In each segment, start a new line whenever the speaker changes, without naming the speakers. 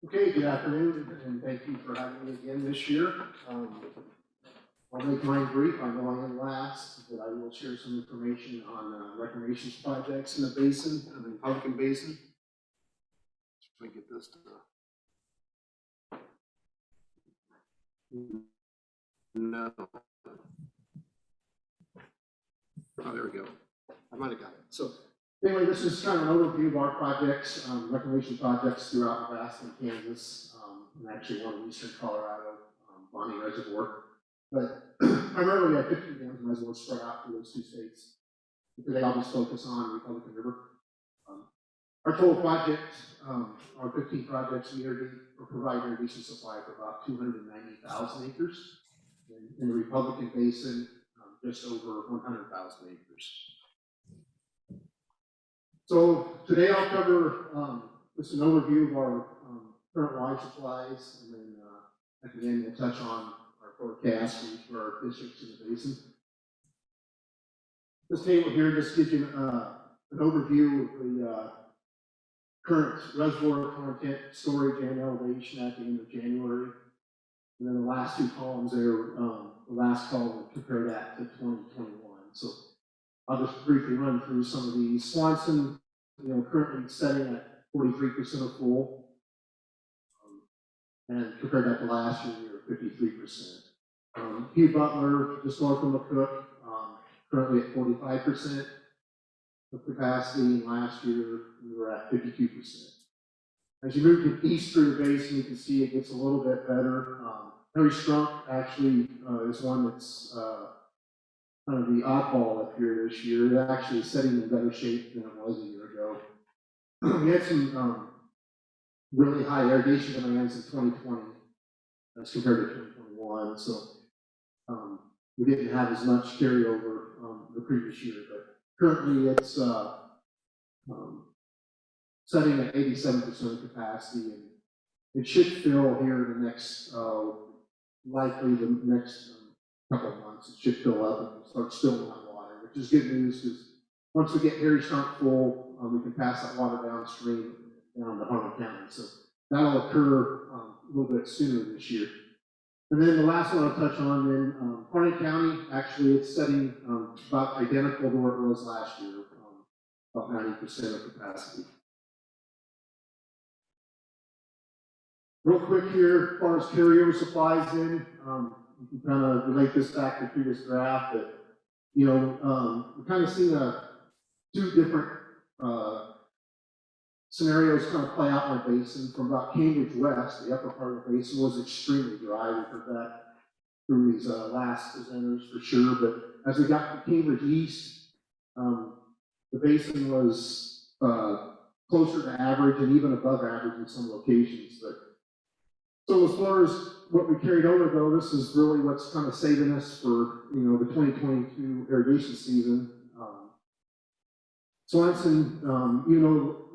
Okay, good afternoon, and thank you for having me again this year. I'll make mine brief. I know I am last, but I will share some information on reclamation projects in the basin, in the Republican Basin. If I get this to no. Oh, there we go. I might have got it. So anyway, this is kind of an overview of our projects, reclamation projects throughout Nebraska and Kansas, and actually one in eastern Colorado, Bonnie Reservoir. But primarily we have 15 dams and reservoirs spread out through those two states. Today I'll just focus on Republican River. Our total project, our 15 projects, we provide irrigation supply for about 290,000 acres. In the Republican Basin, just over 100,000 acres. So today I'll cover just an overview of our current water supplies, and then at the end we'll touch on our forecast for each of our districts in the basin. This table here just gives you an overview of the current reservoir content, storage, and elevation at the end of January. And then the last two columns there, the last column, compare that to 2021. So I'll just briefly run through some of these. Swanson, currently setting at 43% of full, and compare that to last year, we were 53%. Hugh Butler, just north of McCook, currently at 45% of capacity, and last year we were at 52%. As you move to east through the basin, you can see it gets a little bit better. Henry Strunk actually is one that's kind of the oddball up here this year. It actually is setting in better shape than it was a year ago. We had some really high irrigation demands in 2020 as compared to 2021. So we didn't have as much carryover the previous year, but currently it's setting at 87% capacity, and it should fill here in the next, likely the next couple of months. It should fill up and start spilling that water, which is good news because once we get Harry Strunk full, we can pass that water downstream down to Harlan County. So that'll occur a little bit sooner this year. And then the last one I'll touch on, then Harlan County, actually it's setting about identical to where it was last year, about 90% of capacity. Real quick here, as far as carryover supplies in, you can kind of relate this back to the previous graph, but we're kind of seeing two different scenarios kind of play out in our basin. From about Cambridge west, the upper part of the basin was extremely dry. We heard that through these last presenters for sure, but as we got to Cambridge east, the basin was closer to average and even above average in some locations. But so as far as what we carried over, though, this is really what's kind of saving us for the 2022 irrigation season. Swanson,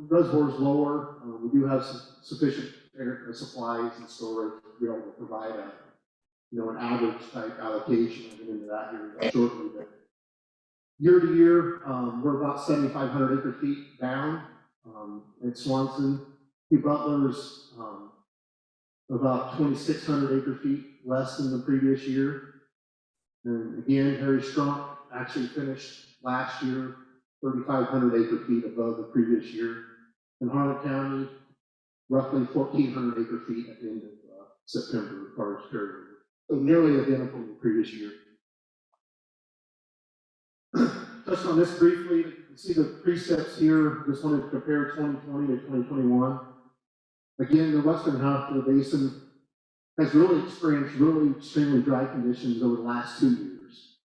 reservoir is lower. We do have sufficient air supplies and storage to be able to provide an average type allocation. I'll get into that here shortly. But year to year, we're about 7,500 acre feet down at Swanson. Hugh Butler's about 2,600 acre feet less than the previous year. And again, Harry Strunk actually finished last year 3,500 acre feet above the previous year. In Harlan County, roughly 1,400 acre feet at the end of September as far as carryover. So nearly identical to the previous year. Touched on this briefly. You can see the precepts here. Just wanted to compare 2020 to 2021. Again, the western half of the basin has really experienced extremely dry conditions over the last 2 years.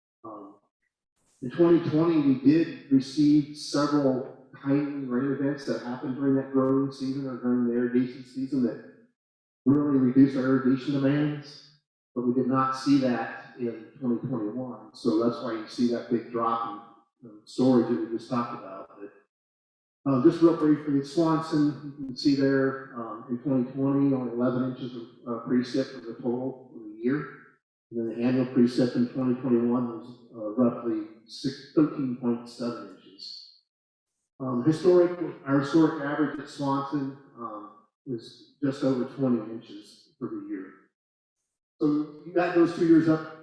In 2020, we did receive several timely rain events that happened during that growing season or during the irrigation season that really reduced our irrigation demands, but we did not see that in 2021. So that's why you see that big drop in storage that we just talked about. But, just real briefly, Swanson, you can see there in 2020, only 11 inches of precip for the total for the year. And then the annual precip in 2021 was roughly 13.7 inches. Our historic average at Swanson is just over 20 inches for the year. So you got those 2 years up,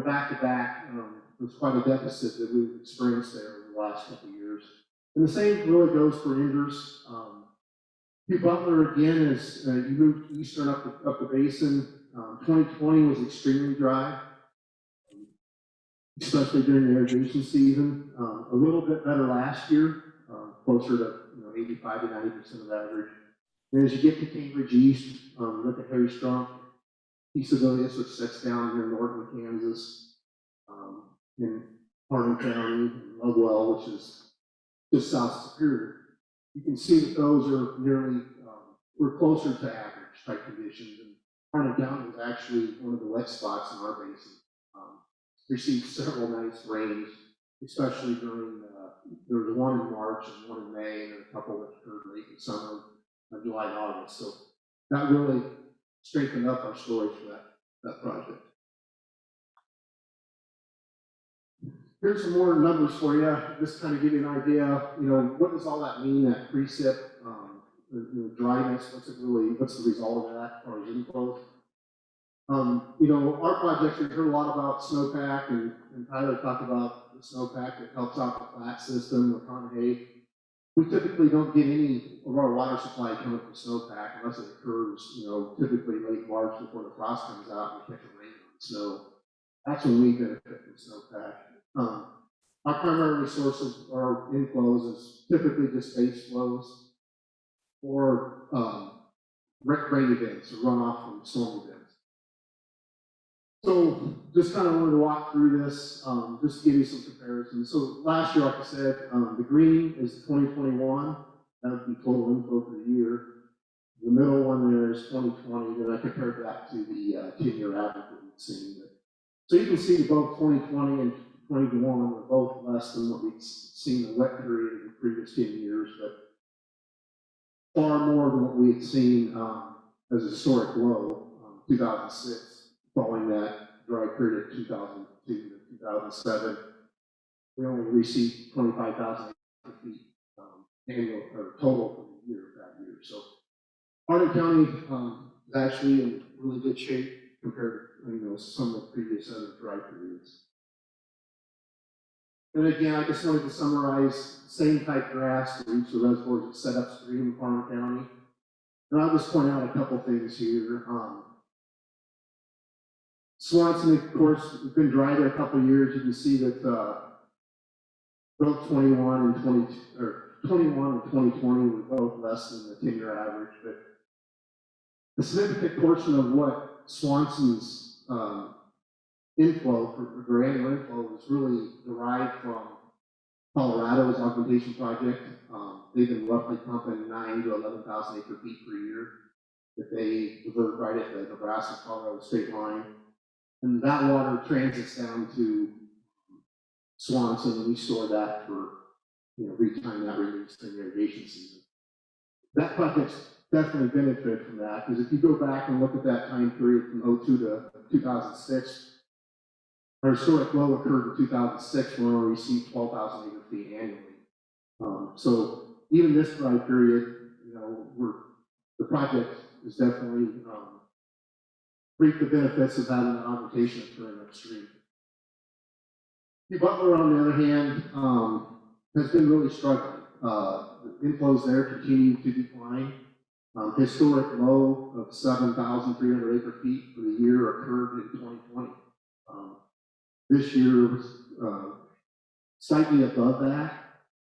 back to back. There's quite a deficit that we've experienced there over the last couple of years. And the same really goes for Enders. Hugh Butler, again, as you moved eastern up the basin, 2020 was extremely dry, especially during the irrigation season. A little bit better last year, closer to 85 to 90% of average. And as you get to Cambridge East, look at Harry Strunk, East Civilius, which sets down near Norton, Kansas, in Harnum County, and Lovewell, which is just south of Superior. You can see that those are nearly, we're closer to average type conditions. And Harnum County was actually one of the wet spots in our basin. Received several nice rains, especially during, there was one in March and one in May, and then a couple that occurred late in summer, July and August. So that really strengthened up our storage for that project. Here's some more numbers for you, just kind of give you an idea, what does all that mean, that precip, dryness, what's the result of that, or inflows? Our projects, we've heard a lot about snowpack, and Tyler talked about the snowpack that helps out the flat system, McConaughey. We typically don't get any of our water supply coming from snowpack unless it occurs, typically late March before the frost comes out and we catch a rain on the snow. That's when we benefit from snowpack. Our primary source of our inflows is typically just base flows or rain events or runoff from storm events. So just kind of wanted to walk through this, just to give you some comparisons. So last year, like I said, the green is 2021. That would be total inflow for the year. The middle one there is 2020. Then I compared that to the 10-year average that we've seen. So you can see that both 2020 and 2021 were both less than what we've seen in the wet period in the previous 10 years, but far more than what we had seen as a historic low, 2006. Following that dry period of 2002 to 2007, we only received 25,000 feet annual or total for the year that year. So Harnum County is actually in really good shape compared to some of the previous other dry periods. And again, I just wanted to summarize same type graphs for each of the reservoirs that set upstream in Harnum County. And I'll just point out a couple things here. Swanson, of course, has been dry there a couple of years. You can see that both 21 and 2020 were both less than the 10-year average. But a significant portion of what Swanson's inflow, for annual inflow, is really derived from Colorado's augmentation project. They've been roughly pumping 9,000 to 11,000 acre feet per year that they divert right at the Nebraska-Colorado state line. And that water transits down to Swanson, and we store that for, every time that release in the irrigation season. That project's definitely benefited from that, because if you go back and look at that time period from 2002 to 2006, our historic low occurred in 2006 when we received 12,000 acre feet annually. So even this dry period, the project is definitely reap the benefits of having that augmentation occurring upstream. Hugh Butler, on the other hand, has been really struggling. The inflows there continue to decline. Historic low of 7,300 acre feet for the year occurred in 2020. This year was slightly above that,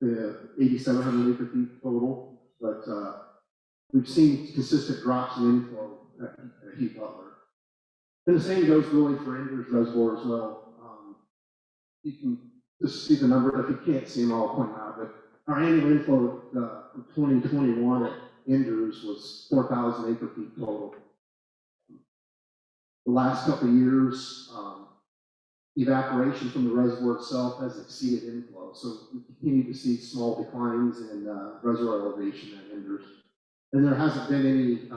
8,700 acre feet total, but we've seen consistent drops in inflow at Hugh Butler. And the same goes really for Enders Reservoir as well. You can just see the number. If you can't see them, I'll point out. But our annual inflow for 2021 at Enders was 4,000 acre feet total. The last couple of years, evaporation from the reservoir itself has exceeded inflow. So we continue to see small declines in reservoir elevation at Enders. And there hasn't been any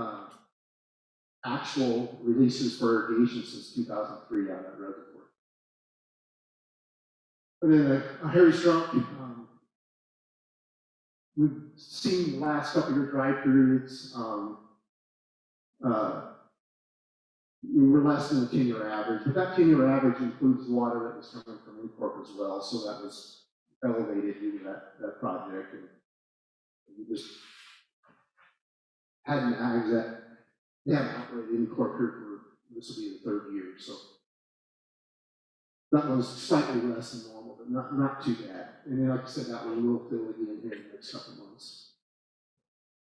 actual releases for irrigation since 2003 out of that reservoir. And then Harry Strunk, we've seen the last couple of year dry periods. we were less than the 10-year average, but that 10-year average includes water that was coming from Incorp as well, so that was elevated due to that project. And we just hadn't operated Incorp here for, this will be the third year, so that was slightly less than normal, but not too bad. And then, like I said, that one will fill again here in the next couple months.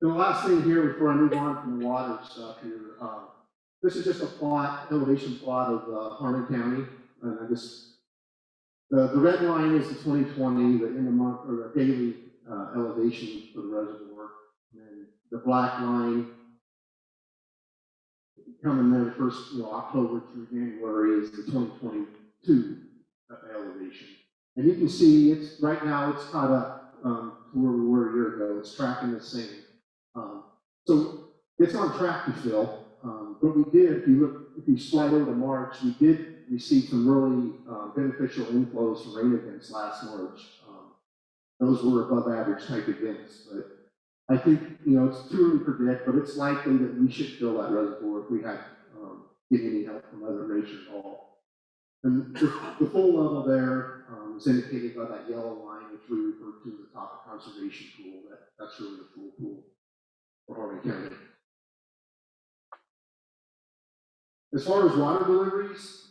The last thing here before I move on from the water stuff here, this is just a elevation plot of Harney County. And the red line is the 2020, the end of month or the daily elevation for the reservoir. And then the black line coming there first, October through January is the 2022 elevation. And you can see right now it's caught up to where we were a year ago. It's tracking the same. So it's on track to fill. But we did, if you slide over to March, we did receive some really beneficial inflows from rain events last March. Those were above average type events. But I think, it's too early to predict, but it's likely that we should fill that reservoir if we had get any help from Mother Nature at all. And the full level there is indicated by that yellow line, which we refer to as the top of conservation pool. That's really the full pool for Harney County. As far as water deliveries,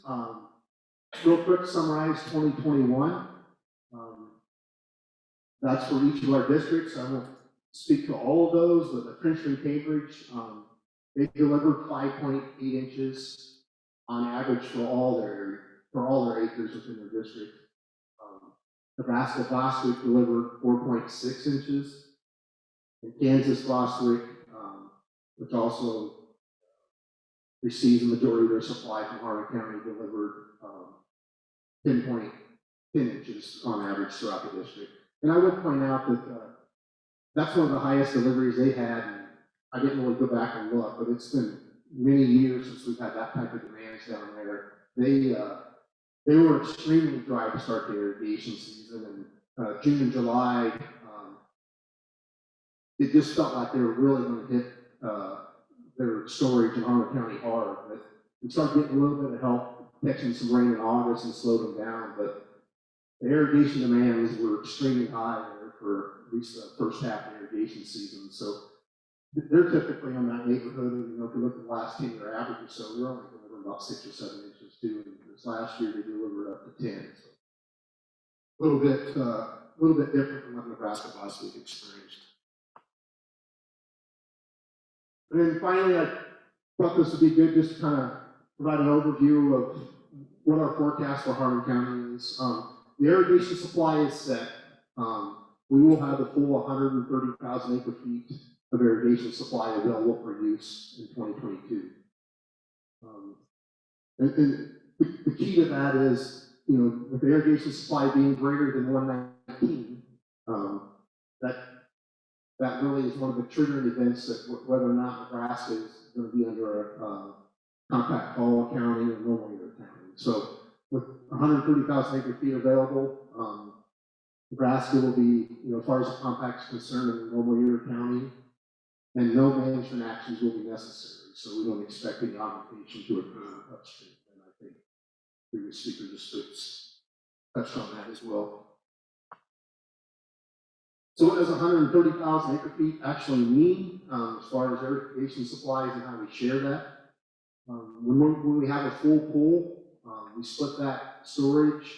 real quick summarize 2021. That's for each of our districts. I won't speak to all of those, but the Princeton Cambridge, they delivered 5.8 inches on average for all their acres within their district. Nebraska Bostwick delivered 4.6 inches. And Kansas Bostwick, which also receives the majority of their supply from Harney County, delivered 10 inches on average throughout the district. And I would point out that that's one of the highest deliveries they had. And I didn't really go back and look, but it's been many years since we've had that type of demands down there. They were extremely dry to start the irrigation season, and June and July, it just felt like they were really going to hit their storage in Harney County hard. But we started getting a little bit of help catching some rain in August and slowed them down. But the irrigation demands were extremely high there for at least the first half of the irrigation season. So they're typically on that neighborhood. If you look at the last 10-year average or so, they're only delivering about 6 or 7 inches too. And this last year they delivered up to 10. So a little bit different from what Nebraska Bostwick experienced. And then finally, I thought this would be good just to kind of provide an overview of what our forecast for Harney County is. The irrigation supply is set. We will have the full 130,000 acre feet of irrigation supply available for use in 2022. And the key to that is, with the irrigation supply being greater than 119, that really is one of the triggering events that whether or not Nebraska is going to be under a compact fall accounting or normal year accounting. So with 130,000 acre feet available, Nebraska will be, as far as the compact is concerned, in normal year accounting, and no management actions will be necessary. So we don't expect any augmentation to occur upstream. And I think the previous speaker just touched on that as well. So what does 130,000 acre feet actually mean as far as irrigation supplies and how we share that? When we have a full pool, we split that storage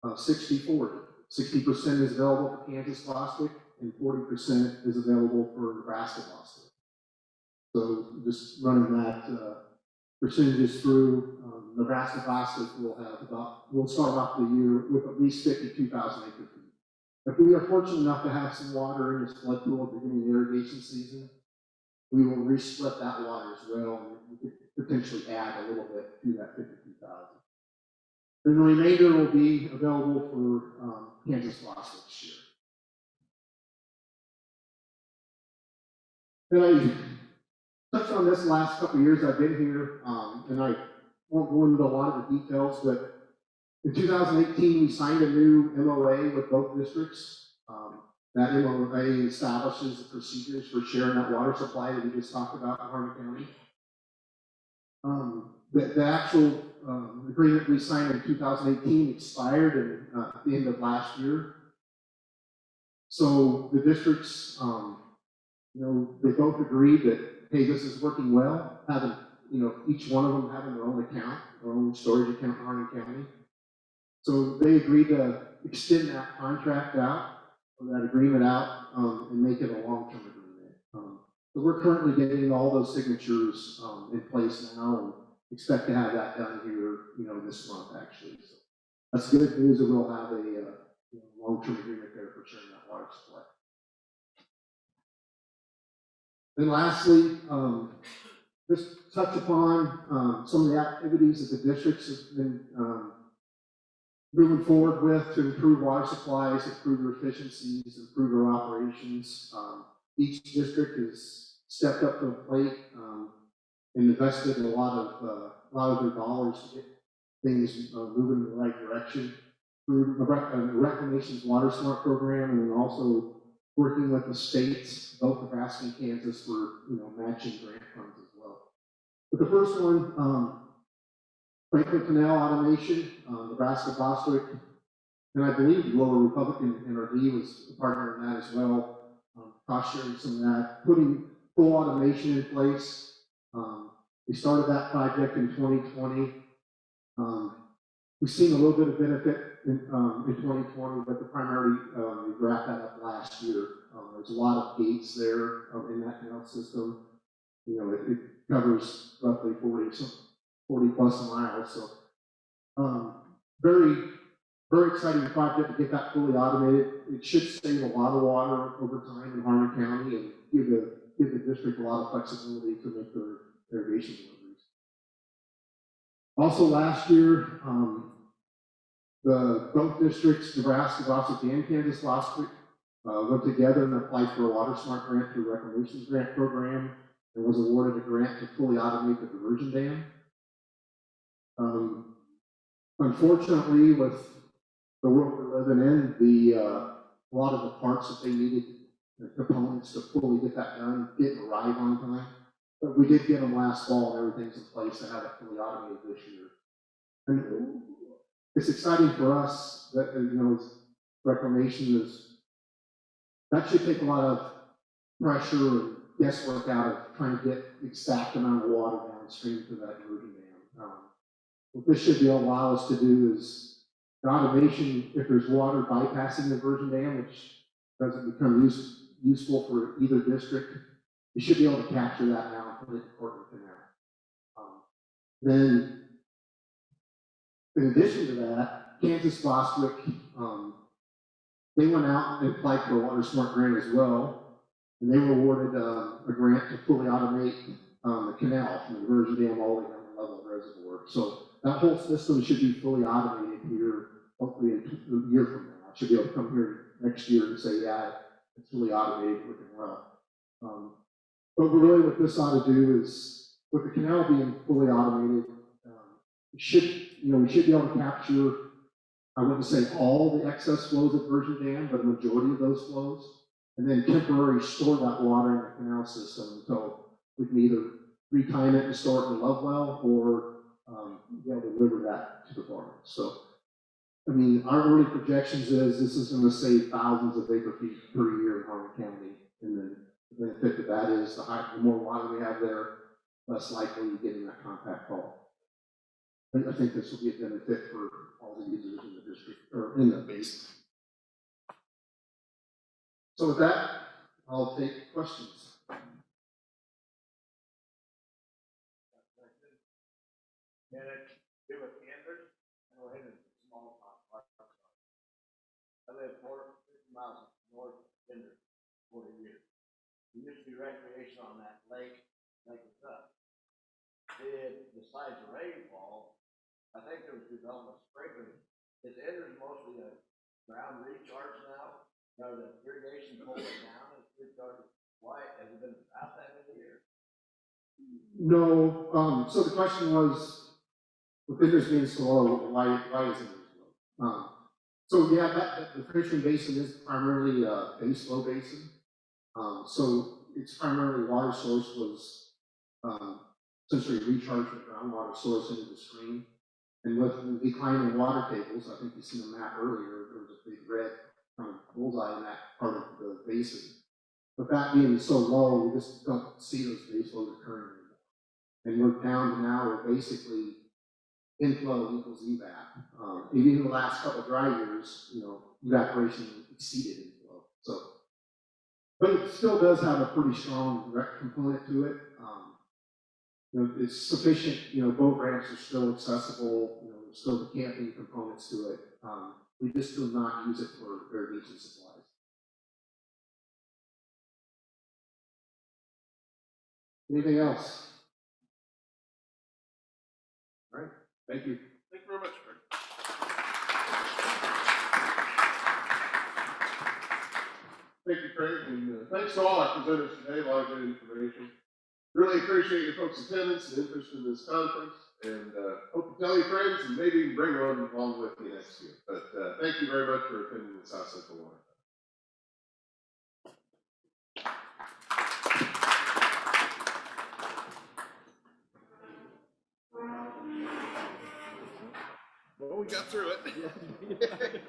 60-40. 60% is available for Kansas Bostwick and 40% is available for Nebraska Bostwick. So just running that percentages through, Nebraska Bostwick we'll start off the year with at least 52,000 acre feet. If we are fortunate enough to have some water in this flood pool at the beginning of the irrigation season, we will resplit that water as well, and we could potentially add a little bit to that 52,000. Then the remainder will be available for Kansas Bostwick this year. And I touched on this last couple of years I've been here, and I won't go into a lot of the details, but in 2018, we signed a new MOA with both districts. That MOA establishes the procedures for sharing that water supply that we just talked about in Harney County. the actual agreement we signed in 2018 expired at the end of last year. So the districts, they both agreed that, hey, this is working well, having, each one of them having their own account, their own storage account in Hardin County. So they agreed to extend that contract out, or that agreement out, and make it a long-term agreement. So we're currently getting all those signatures in place now, and expect to have that done here, this month actually. So that's good news that we'll have a long-term agreement there for sharing that water supply. Then lastly, just touch upon some of the activities that the districts have been moving forward with to improve water supplies, improve their efficiencies, improve their operations. Each district has stepped up to the plate and invested in a lot of their dollars to get things moving in the right direction. Through Reclamation's Water Smart program, and then also working with the states, both Nebraska and Kansas, for matching grant funds as well. But the first one, Franklin Canal Automation, Nebraska Bostwick, and I believe the Lower Republican NRD was a partner in that as well. Cost sharing some of that, putting full automation in place. We started that project in 2020. We've seen a little bit of benefit in 2020, but the primary, we wrapped that up last year. There's a lot of gates there in that canal system. It covers roughly 40 plus miles. So very, very exciting project to get that fully automated. It should save a lot of water over time in Hardin County and give the district a lot of flexibility to make their irrigation deliveries. Also last year, both districts, Nebraska Bostwick and Kansas Bostwick, went together and applied for a Water Smart grant through Reclamation's grant program, and was awarded a grant to fully automate the diversion dam. Unfortunately, with the world we're living in, a lot of the parts that they needed, the components to fully get that done, didn't arrive on time. But we did get them last fall, and everything's in place to have it fully automated this year. And it's exciting for us that, Reclamation that should take a lot of pressure and guesswork out of trying to get the exact amount of water downstream to that diversion dam. What this should allow us to do is the automation, if there's water bypassing the diversion dam, which doesn't become useful for either district, you should be able to capture that now and put it in Portland Canal. Then, in addition to that, Kansas Bostwick, they went out and applied for a Water Smart grant as well, and they were awarded a grant to fully automate the canal from the diversion dam all the way down the level of the reservoir. So that whole system should be fully automated here, hopefully a year from now. I should be able to come here next year and say, yeah, it's fully automated, working well. But really what this ought to do is, with the canal being fully automated, we should be able to capture, I wouldn't say all the excess flows of diversion dam, but a majority of those flows, and then temporarily store that water in the canal system until we can either retime it and store it in the love well, or be able to deliver that to the farm. So, I mean, our early projections is this is going to save thousands of acre feet per year in Hardin County, and then the benefit of that is the more water we have there, less likely you get in that compact fall. I think this will be a benefit for all the users in the district, or in the basin. So with that, I'll take questions.
And it do with Andrews, go ahead and small pot. I live 50 miles north of Andrews, 40 years. There used to be recreation on that lake is up. Besides the rainfall, I think there was development sprinklers. Is Andrews mostly a ground recharge now? Now the irrigation pulled it down and recharged. Why has it been about that many years?
No. So the question was, with Andrews being so low, why is Andrews low? So yeah, the Reclamation basin is primarily a base flow basin. So its primary water source was essentially recharge the groundwater source into the stream. And with the declining water tables, I think you seen a map earlier, there was a big red kind of bullseye in that part of the basin. With that being so low, we just don't see those base loads occurring anymore. And we're down to now where basically inflow equals evap. Even in the last couple of dry years, evaporation exceeded inflow. So, but it still does have a pretty strong direct component to it. It's sufficient, boat ramps are still accessible, there's still the camping components to it. We just do not use it for irrigation supplies. Anything else? All right, thank you.
Thank you very much, Craig. Thank you, Craig, and thanks to all our presenters today. A lot of good information. Really appreciate your folks' attendance and interest in this conference, and hope you tell your friends and maybe even bring one along with you next year. But thank you very much for attending the South Central Water. Well, we got through it.